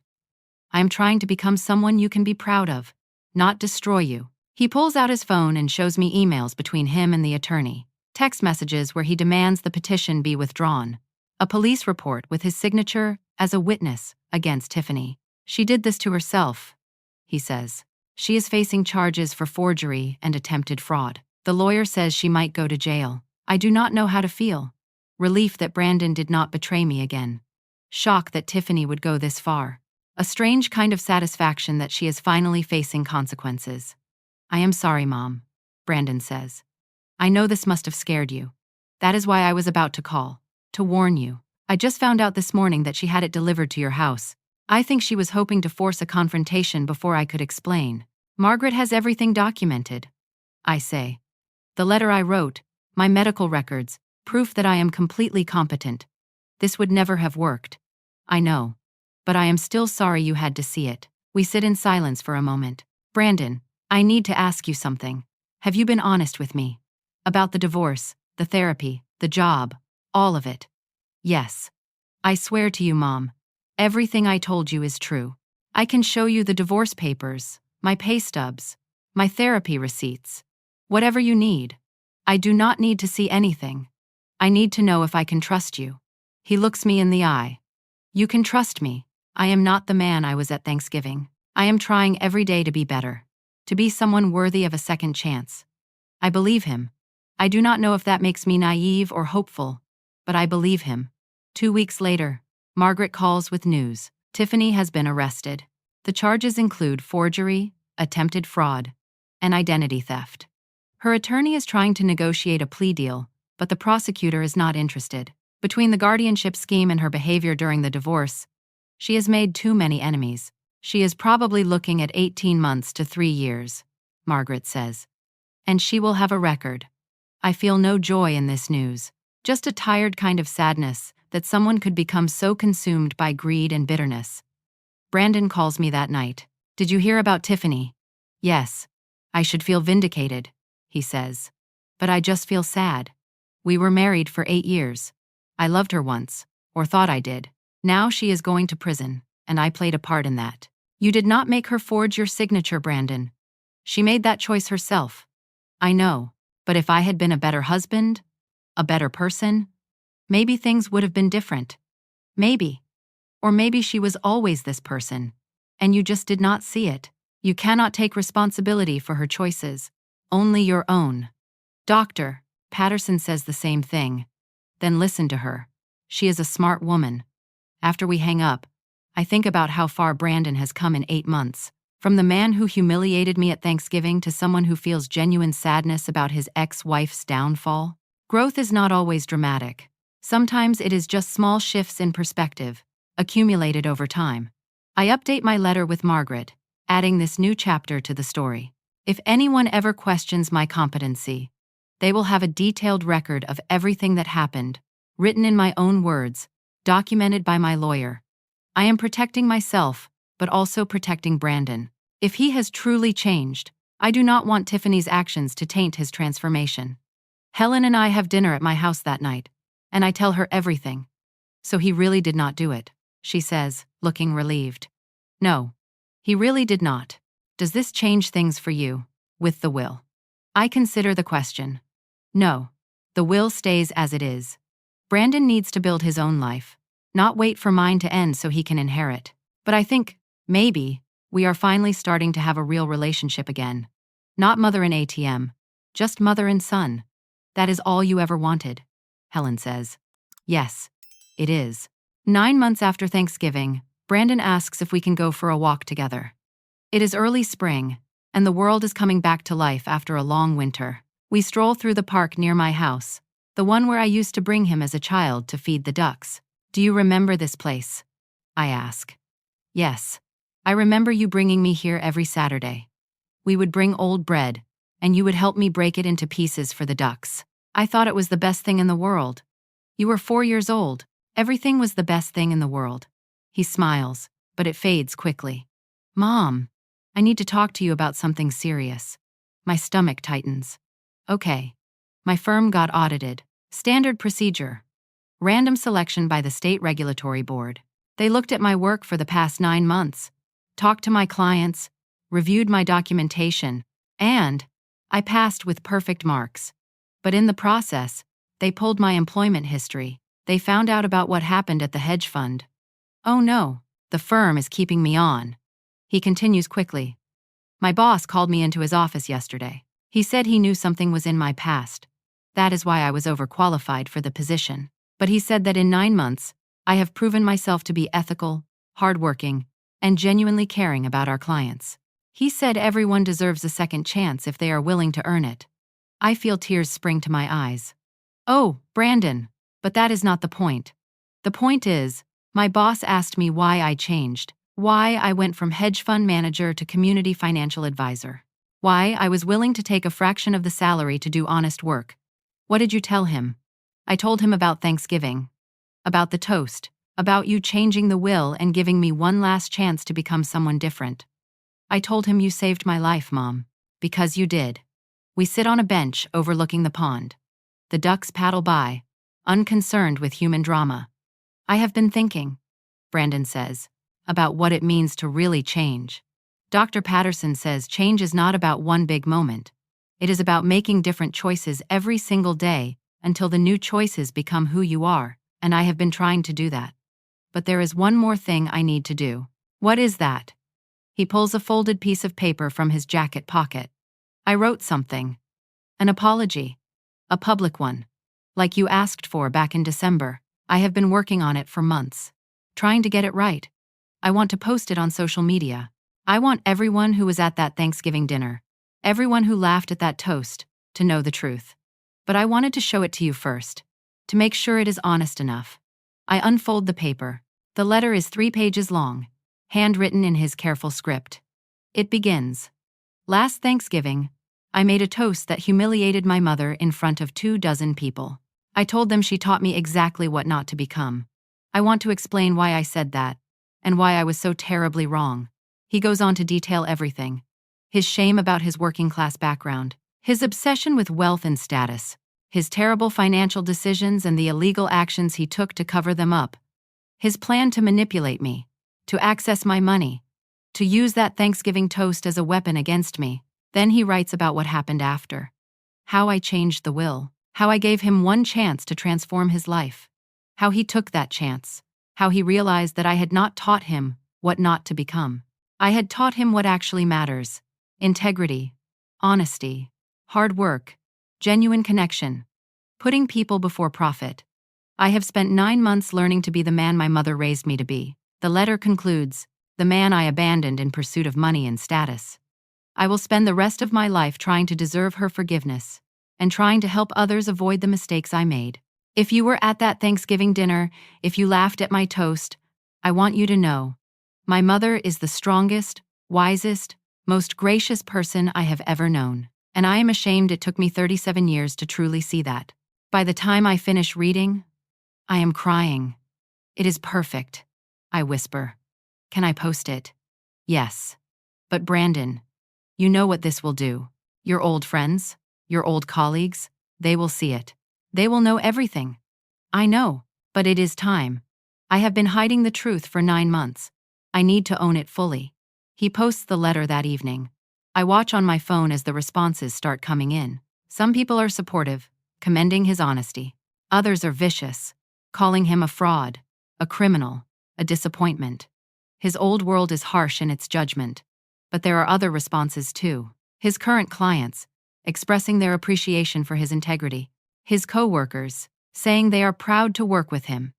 I am trying to become someone you can be proud of, not destroy you. He pulls out his phone and shows me emails between him and the attorney, text messages where he demands the petition be withdrawn, a police report with his signature as a witness against Tiffany. She did this to herself, he says. She is facing charges for forgery and attempted fraud. The lawyer says she might go to jail. I do not know how to feel. Relief that Brandon did not betray me again. Shock that Tiffany would go this far. A strange kind of satisfaction that she is finally facing consequences. I am sorry, Mom, Brandon says. I know this must have scared you. That is why I was about to call, to warn you. I just found out this morning that she had it delivered to your house. I think she was hoping to force a confrontation before I could explain. Margaret has everything documented, I say. The letter I wrote, my medical records, proof that I am completely competent. This would never have worked. I know. But I am still sorry you had to see it. We sit in silence for a moment. Brandon, I need to ask you something. Have you been honest with me? About the divorce, the therapy, the job, all of it. Yes. I swear to you, Mom. Everything I told you is true. I can show you the divorce papers, my pay stubs, my therapy receipts. Whatever you need. I do not need to see anything. I need to know if I can trust you. He looks me in the eye. You can trust me. I am not the man I was at Thanksgiving. I am trying every day to be better, to be someone worthy of a second chance. I believe him. I do not know if that makes me naive or hopeful, but I believe him. 2 weeks later, Margaret calls with news. Tiffany has been arrested. The charges include forgery, attempted fraud, and identity theft. Her attorney is trying to negotiate a plea deal, but the prosecutor is not interested. Between the guardianship scheme and her behavior during the divorce, she has made too many enemies. She is probably looking at 18 months to 3 years, Margaret says. And she will have a record. I feel no joy in this news, just a tired kind of sadness that someone could become so consumed by greed and bitterness. Brandon calls me that night. Did you hear about Tiffany? Yes. I should feel vindicated, he says. But I just feel sad. We were married for 8 years. I loved her once, or thought I did. Now she is going to prison, and I played a part in that. You did not make her forge your signature, Brandon. She made that choice herself. I know, but if I had been a better husband, a better person, maybe things would have been different. Maybe. Or maybe she was always this person, and you just did not see it. You cannot take responsibility for her choices, only your own. Dr. Patterson says the same thing. Then listen to her. She is a smart woman. After we hang up, I think about how far Brandon has come in 8 months. From the man who humiliated me at Thanksgiving to someone who feels genuine sadness about his ex-wife's downfall. Growth is not always dramatic. Sometimes it is just small shifts in perspective, accumulated over time. I update my letter with Margaret, adding this new chapter to the story. If anyone ever questions my competency, they will have a detailed record of everything that happened, written in my own words, documented by my lawyer. I am protecting myself, but also protecting Brandon. If he has truly changed, I do not want Tiffany's actions to taint his transformation. Helen and I have dinner at my house that night, and I tell her everything. So he really did not do it, she says, looking relieved. No, he really did not. Does this change things for you, with the will? I consider the question. No, the will stays as it is. Brandon needs to build his own life, not wait for mine to end so he can inherit. But I think, maybe, we are finally starting to have a real relationship again. Not mother and ATM, just mother and son. That is all you ever wanted, Helen says. Yes, it is. 9 months after Thanksgiving, Brandon asks if we can go for a walk together. It is early spring, and the world is coming back to life after a long winter. We stroll through the park near my house, the one where I used to bring him as a child to feed the ducks. Do you remember this place? I ask. Yes. I remember you bringing me here every Saturday. We would bring old bread, and you would help me break it into pieces for the ducks. I thought it was the best thing in the world. You were 4 years old. Everything was the best thing in the world. He smiles, but it fades quickly. Mom, I need to talk to you about something serious. My stomach tightens. Okay. My firm got audited. Standard procedure. Random selection by the State Regulatory Board. They looked at my work for the past 9 months, talked to my clients, reviewed my documentation, and I passed with perfect marks. But in the process, they pulled my employment history. They found out about what happened at the hedge fund. Oh no, the firm is keeping me on. He continues quickly. My boss called me into his office yesterday. He said he knew something was in my past. That is why I was overqualified for the position. But he said that in 9 months, I have proven myself to be ethical, hardworking, and genuinely caring about our clients. He said everyone deserves a second chance if they are willing to earn it. I feel tears spring to my eyes. Oh, Brandon, but that is not the point. The point is, my boss asked me why I changed, why I went from hedge fund manager to community financial advisor, why I was willing to take a fraction of the salary to do honest work. What did you tell him? I told him about Thanksgiving, about the toast, about you changing the will and giving me one last chance to become someone different. I told him you saved my life, Mom, because you did. We sit on a bench overlooking the pond. The ducks paddle by, unconcerned with human drama. I have been thinking, Brandon says, about what it means to really change. Dr. Patterson says change is not about one big moment. It is about making different choices every single day until the new choices become who you are, and I have been trying to do that. But there is one more thing I need to do. What is that? He pulls a folded piece of paper from his jacket pocket. I wrote something. An apology. A public one. Like you asked for back in December. I have been working on it for months. Trying to get it right. I want to post it on social media. I want everyone who was at that Thanksgiving dinner, everyone who laughed at that toast, to know the truth. But I wanted to show it to you first, to make sure it is honest enough. I unfold the paper. The letter is 3 pages long, handwritten in his careful script. It begins. Last Thanksgiving, I made a toast that humiliated my mother in front of 24 people. I told them she taught me exactly what not to become. I want to explain why I said that, and why I was so terribly wrong. He goes on to detail everything. His shame about his working-class background, his obsession with wealth and status, his terrible financial decisions and the illegal actions he took to cover them up, his plan to manipulate me, to access my money, to use that Thanksgiving toast as a weapon against me. Then he writes about what happened after. How I changed the will, how I gave him one chance to transform his life, how he took that chance, how he realized that I had not taught him what not to become. I had taught him what actually matters: integrity, honesty, hard work, genuine connection, putting people before profit. I have spent 9 months learning to be the man my mother raised me to be. The letter concludes, the man I abandoned in pursuit of money and status. I will spend the rest of my life trying to deserve her forgiveness and trying to help others avoid the mistakes I made. If you were at that Thanksgiving dinner, if you laughed at my toast, I want you to know, my mother is the strongest, wisest, most gracious person I have ever known, and I am ashamed it took me 37 years to truly see that. By the time I finish reading, I am crying. It is perfect, I whisper. Can I post it? Yes. But Brandon, you know what this will do. Your old friends, your old colleagues, they will see it. They will know everything. I know, but it is time. I have been hiding the truth for 9 months. I need to own it fully. He posts the letter that evening. I watch on my phone as the responses start coming in. Some people are supportive, commending his honesty. Others are vicious, calling him a fraud, a criminal, a disappointment. His old world is harsh in its judgment. But there are other responses too. His current clients, expressing their appreciation for his integrity. His co-workers, saying they are proud to work with him.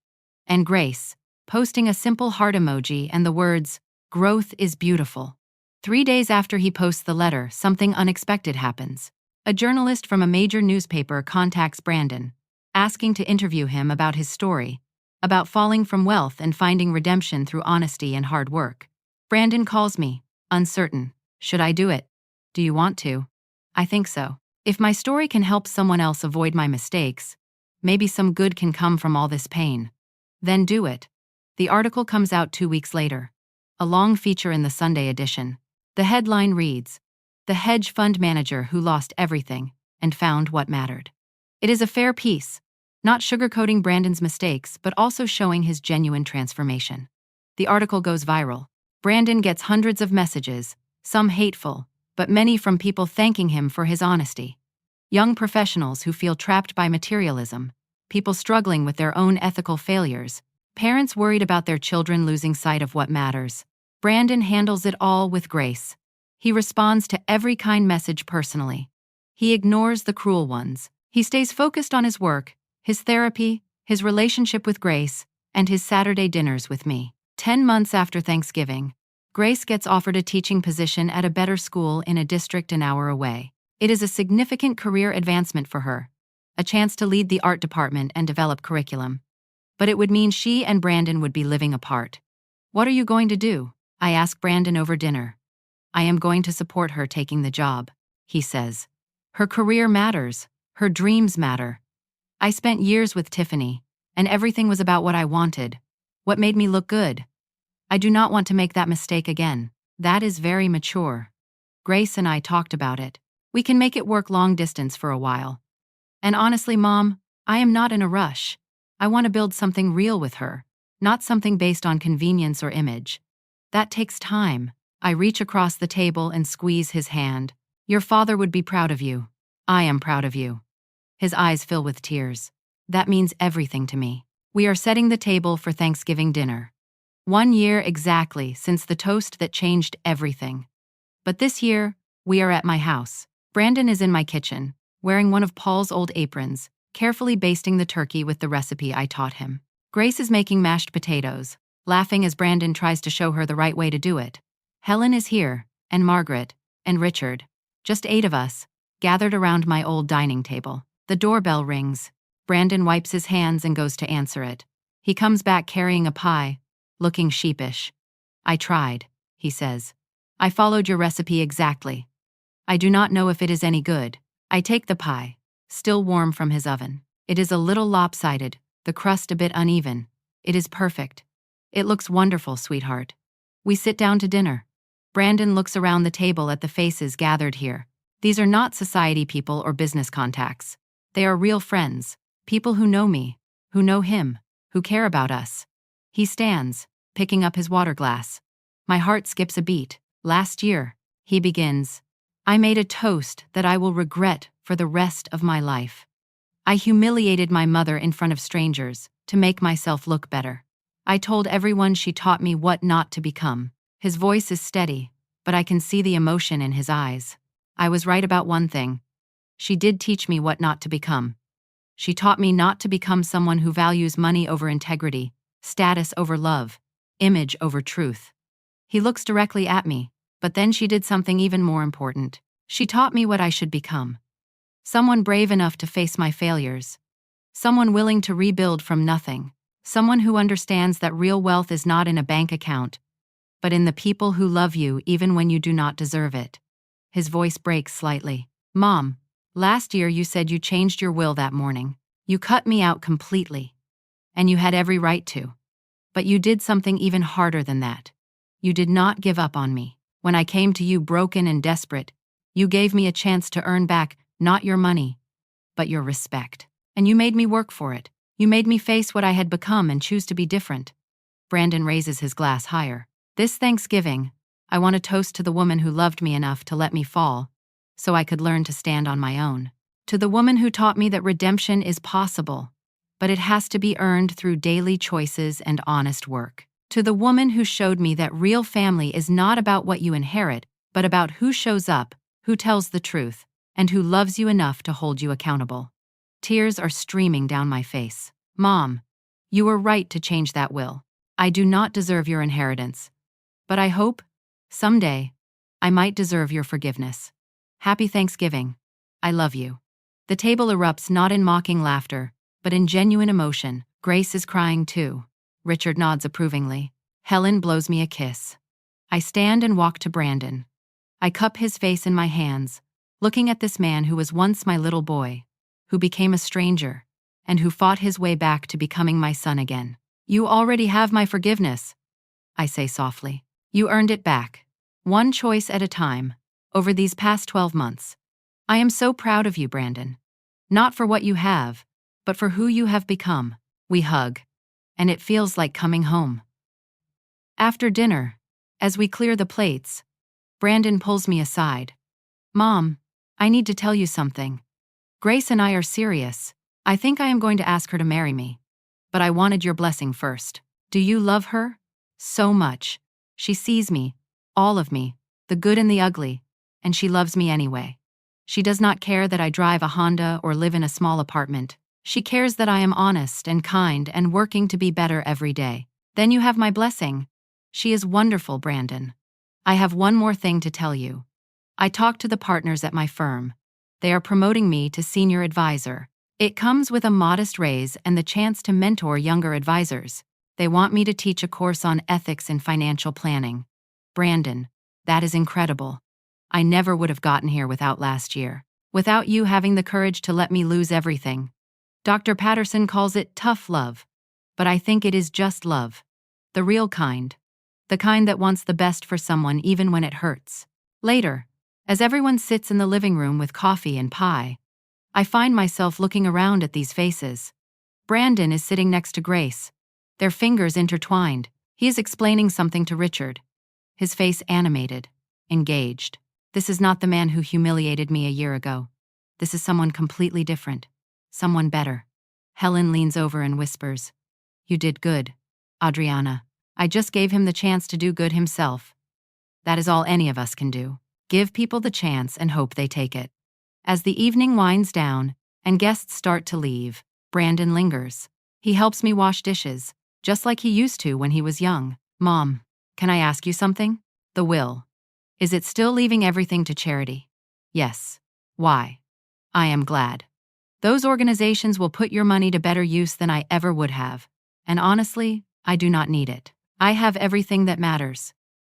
And Grace, posting a simple heart emoji and the words, "Growth is beautiful." 3 days after he posts the letter, something unexpected happens. A journalist from a major newspaper contacts Brandon, asking to interview him about his story, about falling from wealth and finding redemption through honesty and hard work. Brandon calls me, uncertain. Should I do it? Do you want to? I think so. If my story can help someone else avoid my mistakes, maybe some good can come from all this pain. Then do it. The article comes out 2 weeks later. A long feature in the Sunday edition. The headline reads, "The hedge fund manager who lost everything and found what mattered." It is a fair piece, not sugarcoating Brandon's mistakes, but also showing his genuine transformation. The article goes viral. Brandon gets hundreds of messages, some hateful, but many from people thanking him for his honesty. Young professionals who feel trapped by materialism, people struggling with their own ethical failures, parents worried about their children losing sight of what matters. Brandon handles it all with grace. He responds to every kind message personally. He ignores the cruel ones. He stays focused on his work, his therapy, his relationship with Grace, and his Saturday dinners with me. 10 months after Thanksgiving, Grace gets offered a teaching position at a better school in a district an hour away. It is a significant career advancement for her, a chance to lead the art department and develop curriculum. But it would mean she and Brandon would be living apart. "What are you going to do?" I ask Brandon over dinner. "I am going to support her taking the job," he says. "Her career matters. Her dreams matter. I spent years with Tiffany, and everything was about what I wanted, what made me look good. I do not want to make that mistake again." That is very mature. Grace and I talked about it. We can make it work long distance for a while. And honestly, Mom, I am not in a rush. I want to build something real with her, not something based on convenience or image. That takes time. I reach across the table and squeeze his hand. "Your father would be proud of you. I am proud of you." His eyes fill with tears. That means everything to me. We are setting the table for Thanksgiving dinner. 1 year exactly since the toast that changed everything. But this year, we are at my house. Brandon is in my kitchen, wearing one of Paul's old aprons, carefully basting the turkey with the recipe I taught him. Grace is making mashed potatoes, laughing as Brandon tries to show her the right way to do it. Helen is here, and Margaret, and Richard, just 8 of us, gathered around my old dining table. The doorbell rings. Brandon wipes his hands and goes to answer it. He comes back carrying a pie, looking sheepish. "I tried," he says. "I followed your recipe exactly. I do not know if it is any good." I take the pie, still warm from his oven. It is a little lopsided, the crust a bit uneven. It is perfect. "It looks wonderful, sweetheart." We sit down to dinner. Brandon looks around the table at the faces gathered here. These are not society people or business contacts. They are real friends, people who know me, who know him, who care about us. He stands, picking up his water glass. My heart skips a beat. "Last year," he begins, "I made a toast that I will regret for the rest of my life. I humiliated my mother in front of strangers to make myself look better. I told everyone she taught me what not to become." His voice is steady, but I can see the emotion in his eyes. "I was right about one thing. She did teach me what not to become. She taught me not to become someone who values money over integrity, status over love, image over truth." He looks directly at me, but then she did something even more important. She taught me what I should become. Someone brave enough to face my failures. Someone willing to rebuild from nothing. Someone who understands that real wealth is not in a bank account, but in the people who love you even when you do not deserve it. His voice breaks slightly. "Mom, last year you said you changed your will that morning. You cut me out completely. And you had every right to. But you did something even harder than that. You did not give up on me. When I came to you broken and desperate, you gave me a chance to earn back not your money, but your respect. And you made me work for it. You made me face what I had become and choose to be different." Brandon raises his glass higher. "This Thanksgiving, I want to toast to the woman who loved me enough to let me fall, so I could learn to stand on my own. To the woman who taught me that redemption is possible, but it has to be earned through daily choices and honest work. To the woman who showed me that real family is not about what you inherit, but about who shows up, who tells the truth, and who loves you enough to hold you accountable. Tears are streaming down my face. Mom, you were right to change that will. I do not deserve your inheritance. But I hope, someday, I might deserve your forgiveness. Happy Thanksgiving. I love you. The table erupts not in mocking laughter, but in genuine emotion. Grace is crying too. Richard nods approvingly. Helen blows me a kiss. I stand and walk to Brandon. I cup his face in my hands, looking at this man who was once my little boy, who became a stranger, and who fought his way back to becoming my son again. You already have my forgiveness, I say softly. You earned it back, one choice at a time, over these past 12 months. I am so proud of you, Brandon. Not for what you have, but for who you have become. We hug, and it feels like coming home. After dinner, as we clear the plates, Brandon pulls me aside. Mom, I need to tell you something. Grace and I are serious. I think I am going to ask her to marry me. But I wanted your blessing first. Do you love her? So much. She sees me, all of me, the good and the ugly, and she loves me anyway. She does not care that I drive a Honda or live in a small apartment. She cares that I am honest and kind and working to be better every day. Then you have my blessing. She is wonderful, Brandon. I have one more thing to tell you. I talked to the partners at my firm. They are promoting me to senior advisor. It comes with a modest raise and the chance to mentor younger advisors. They want me to teach a course on ethics and financial planning. Brandon, that is incredible. I never would have gotten here without last year. Without you having the courage to let me lose everything. Dr. Patterson calls it tough love, but I think it is just love. The real kind. The kind that wants the best for someone even when it hurts. Later, as everyone sits in the living room with coffee and pie, I find myself looking around at these faces. Brandon is sitting next to Grace, their fingers intertwined. He is explaining something to Richard, his face animated, engaged. This is not the man who humiliated me a year ago. This is someone completely different. Someone better. Helen leans over and whispers, You did good, Adriana. I just gave him the chance to do good himself. That is all any of us can do. Give people the chance and hope they take it. As the evening winds down and guests start to leave, Brandon lingers. He helps me wash dishes, just like he used to when he was young. Mom, can I ask you something? The will. Is it still leaving everything to charity? Yes. Why? I am glad. Those organizations will put your money to better use than I ever would have. And honestly, I do not need it. I have everything that matters.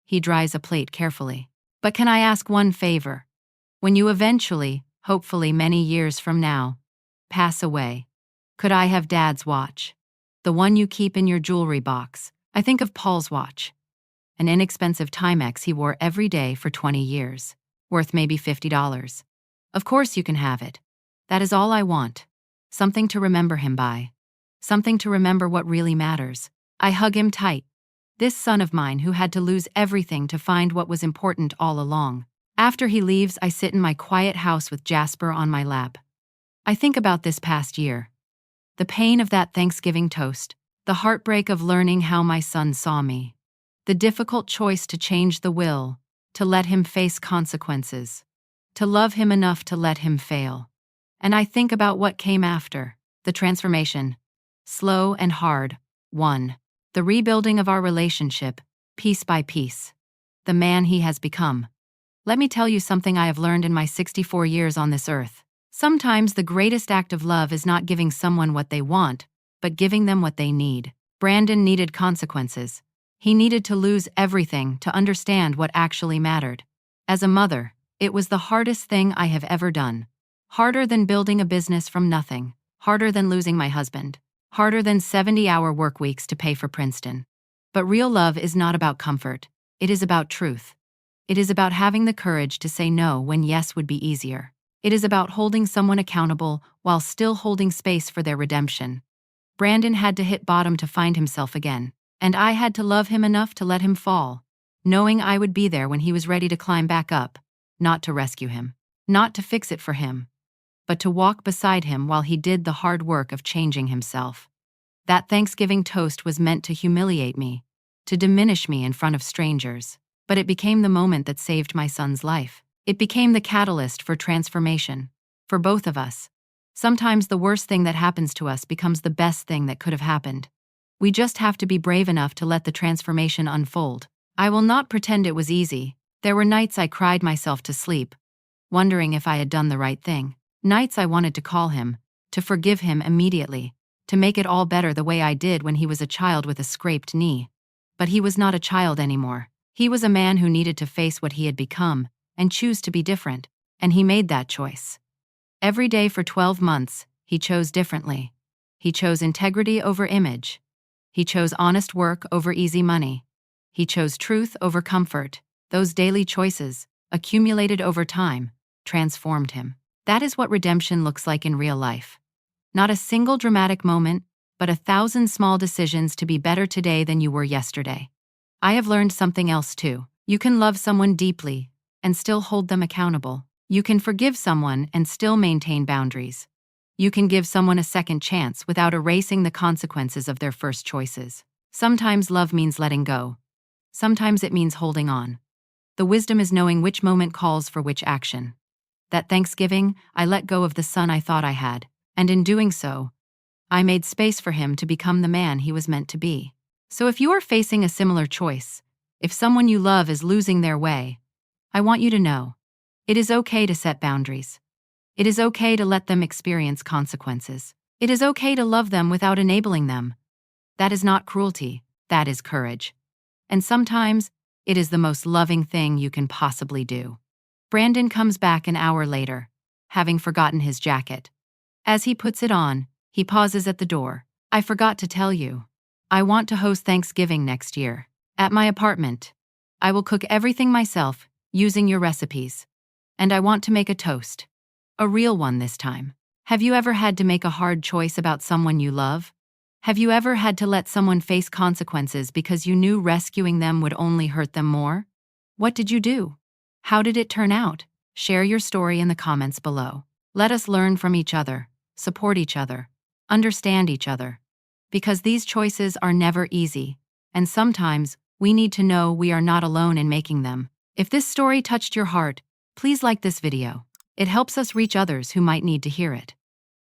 He dries a plate carefully. But can I ask one favor? When you eventually, hopefully many years from now, pass away, could I have Dad's watch? The one you keep in your jewelry box. I think of Paul's watch. An inexpensive Timex he wore every day for 20 years, worth maybe $50. Of course you can have it. That is all I want. Something to remember him by. Something to remember what really matters. I hug him tight. This son of mine who had to lose everything to find what was important all along. After he leaves, I sit in my quiet house with Jasper on my lap. I think about this past year. The pain of that Thanksgiving toast. The heartbreak of learning how my son saw me. The difficult choice to change the will, to let him face consequences. To love him enough to let him fail. And I think about what came after. The transformation. Slow and hard. 1. The rebuilding of our relationship, piece by piece. The man he has become. Let me tell you something I have learned in my 64 years on this earth. Sometimes the greatest act of love is not giving someone what they want, but giving them what they need. Brandon needed consequences. He needed to lose everything to understand what actually mattered. As a mother, it was the hardest thing I have ever done. Harder than building a business from nothing. Harder than losing my husband. Harder than 70-hour work weeks to pay for Princeton. But real love is not about comfort. It is about truth. It is about having the courage to say no when yes would be easier. It is about holding someone accountable while still holding space for their redemption. Brandon had to hit bottom to find himself again, and I had to love him enough to let him fall, knowing I would be there when he was ready to climb back up, not to rescue him, not to fix it for him, but to walk beside him while he did the hard work of changing himself. That Thanksgiving toast was meant to humiliate me, to diminish me in front of strangers, but it became the moment that saved my son's life. It became the catalyst for transformation. For both of us. Sometimes the worst thing that happens to us becomes the best thing that could have happened. We just have to be brave enough to let the transformation unfold. I will not pretend it was easy. There were nights I cried myself to sleep, wondering if I had done the right thing. Nights I wanted to call him, to forgive him immediately, to make it all better the way I did when he was a child with a scraped knee. But he was not a child anymore. He was a man who needed to face what he had become and choose to be different, and he made that choice. Every day for 12 months, he chose differently. He chose integrity over image. He chose honest work over easy money. He chose truth over comfort. Those daily choices, accumulated over time, transformed him. That is what redemption looks like in real life. Not a single dramatic moment, but 1,000 small decisions to be better today than you were yesterday. I have learned something else too. You can love someone deeply and still hold them accountable. You can forgive someone and still maintain boundaries. You can give someone a second chance without erasing the consequences of their first choices. Sometimes love means letting go. Sometimes it means holding on. The wisdom is knowing which moment calls for which action. That Thanksgiving, I let go of the son I thought I had, and in doing so, I made space for him to become the man he was meant to be. So if you are facing a similar choice, if someone you love is losing their way, I want you to know, it is okay to set boundaries. It is okay to let them experience consequences. It is okay to love them without enabling them. That is not cruelty, that is courage. And sometimes, it is the most loving thing you can possibly do. Brandon comes back an hour later, having forgotten his jacket. As he puts it on, he pauses at the door. I forgot to tell you. I want to host Thanksgiving next year. At my apartment. I will cook everything myself, using your recipes. And I want to make a toast. A real one this time. Have you ever had to make a hard choice about someone you love? Have you ever had to let someone face consequences because you knew rescuing them would only hurt them more? What did you do? How did it turn out? Share your story in the comments below. Let us learn from each other, support each other, understand each other. Because these choices are never easy, and sometimes we need to know we are not alone in making them. If this story touched your heart, please like this video. It helps us reach others who might need to hear it.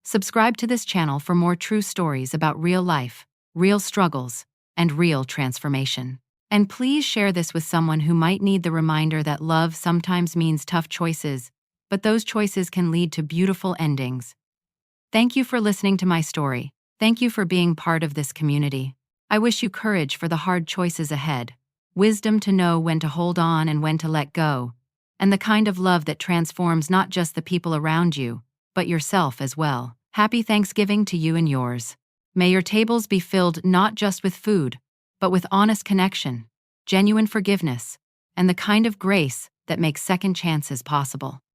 Subscribe to this channel for more true stories about real life, real struggles, and real transformation. And please share this with someone who might need the reminder that love sometimes means tough choices, but those choices can lead to beautiful endings. Thank you for listening to my story. Thank you for being part of this community. I wish you courage for the hard choices ahead, wisdom to know when to hold on and when to let go, and the kind of love that transforms not just the people around you, but yourself as well. Happy Thanksgiving to you and yours. May your tables be filled not just with food, but with honest connection, genuine forgiveness, and the kind of grace that makes second chances possible.